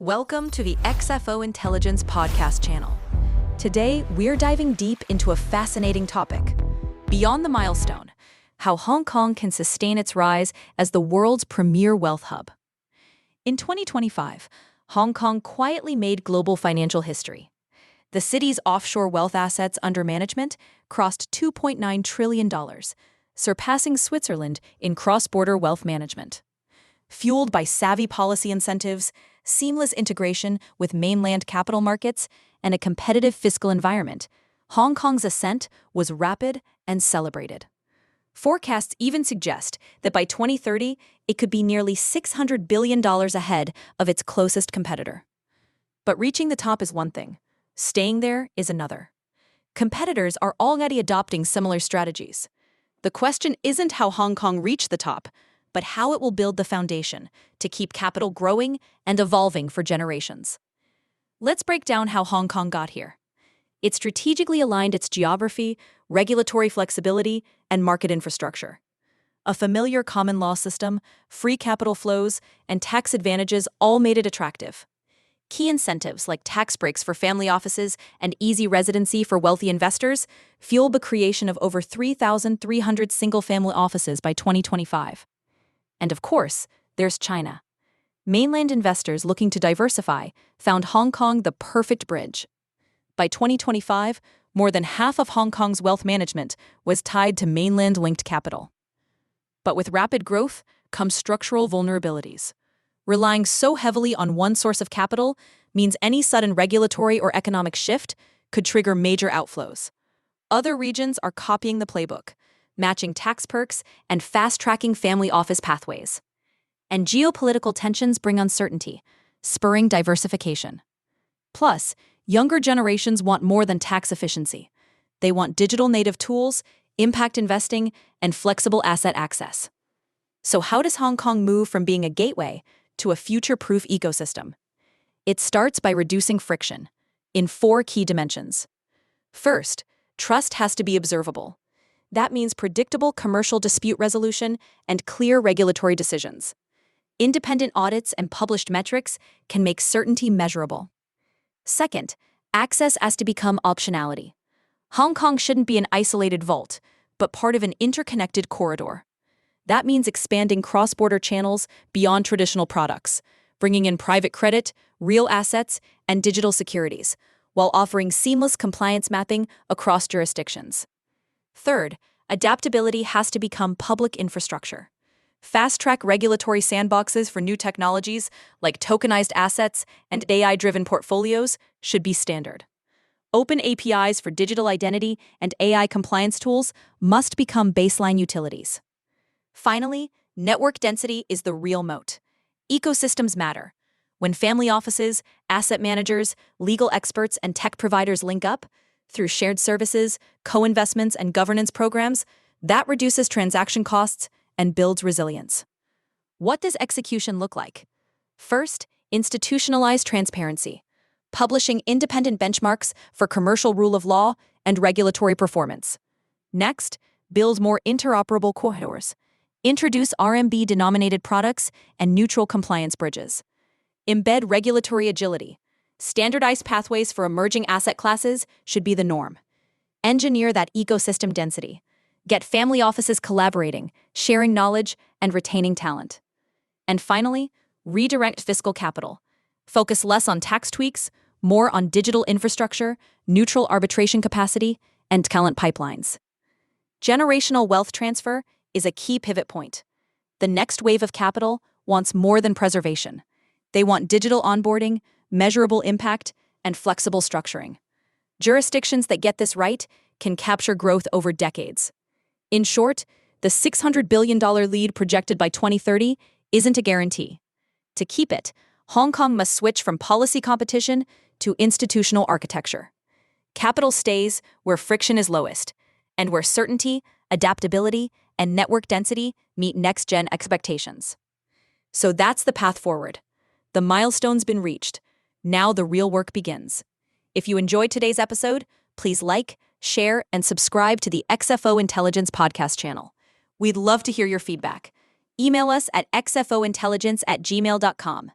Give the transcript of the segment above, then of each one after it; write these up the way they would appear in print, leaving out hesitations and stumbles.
Welcome to the XFO Intelligence podcast channel. Today, we're diving deep into a fascinating topic. Beyond the milestone, how Hong Kong can sustain its rise as the world's premier wealth hub. In 2025, Hong Kong quietly made global financial history. The city's offshore wealth assets under management crossed $2.9 trillion, surpassing Switzerland in cross-border wealth management. Fueled by savvy policy incentives, seamless integration with mainland capital markets, and a competitive fiscal environment, Hong Kong's ascent was rapid and celebrated. Forecasts even suggest that by 2030, it could be nearly $600 billion ahead of its closest competitor. But reaching the top is one thing. Staying there is another. Competitors are already adopting similar strategies. The question isn't how Hong Kong reached the top, but how it will build the foundation to keep capital growing and evolving for generations. Let's break down how Hong Kong got here. It strategically aligned its geography, regulatory flexibility, and market infrastructure. A familiar common law system, free capital flows, and tax advantages all made it attractive. Key incentives like tax breaks for family offices and easy residency for wealthy investors fueled the creation of over 3,300 single-family offices by 2025. And of course, there's China. Mainland investors looking to diversify found Hong Kong the perfect bridge. By 2025, more than half of Hong Kong's wealth management was tied to mainland-linked capital. But with rapid growth comes structural vulnerabilities. Relying so heavily on one source of capital means any sudden regulatory or economic shift could trigger major outflows. Other regions are copying the playbook, matching tax perks and fast-tracking family office pathways. And geopolitical tensions bring uncertainty, spurring diversification. Plus, younger generations want more than tax efficiency. They want digital native tools, impact investing, and flexible asset access. So how does Hong Kong move from being a gateway to a future-proof ecosystem? It starts by reducing friction in 4 key dimensions. First, trust has to be observable. That means predictable commercial dispute resolution and clear regulatory decisions. Independent audits and published metrics can make certainty measurable. Second, access has to become optionality. Hong Kong shouldn't be an isolated vault, but part of an interconnected corridor. That means expanding cross-border channels beyond traditional products, bringing in private credit, real assets, and digital securities, while offering seamless compliance mapping across jurisdictions. Third, adaptability has to become public infrastructure. Fast-track regulatory sandboxes for new technologies like tokenized assets and AI-driven portfolios should be standard. Open APIs for digital identity and AI compliance tools must become baseline utilities. Finally, network density is the real moat. Ecosystems matter. When family offices, asset managers, legal experts, and tech providers link up, through shared services, co-investments, and governance programs, that reduces transaction costs and builds resilience. What does execution look like? First, institutionalized transparency, publishing independent benchmarks for commercial rule of law and regulatory performance. Next, build more interoperable corridors, introduce RMB-denominated products and neutral compliance bridges. Embed regulatory agility. Standardized pathways for emerging asset classes should be the norm. Engineer that ecosystem density. Get family offices collaborating, sharing knowledge, and retaining talent. And finally, redirect fiscal capital. Focus less on tax tweaks, more on digital infrastructure, neutral arbitration capacity, and talent pipelines. Generational wealth transfer is a key pivot point. The next wave of capital wants more than preservation. They want digital onboarding, measurable impact, and flexible structuring. Jurisdictions that get this right can capture growth over decades. In short, the $600 billion lead projected by 2030 isn't a guarantee. To keep it, Hong Kong must switch from policy competition to institutional architecture. Capital stays where friction is lowest, and where certainty, adaptability, and network density meet next-gen expectations. So that's the path forward. The milestone's been reached. Now the real work begins. If you enjoyed today's episode, please like, share, and subscribe to the XFO Intelligence podcast channel. We'd love to hear your feedback. Email us at xfointelligence@gmail.com.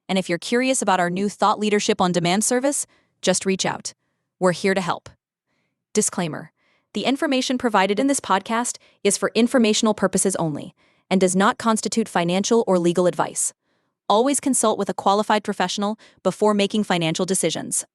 And if you're curious about our new thought leadership on demand service, just reach out. We're here to help. Disclaimer: the information provided in this podcast is for informational purposes only and does not constitute financial or legal advice. Always consult with a qualified professional before making financial decisions.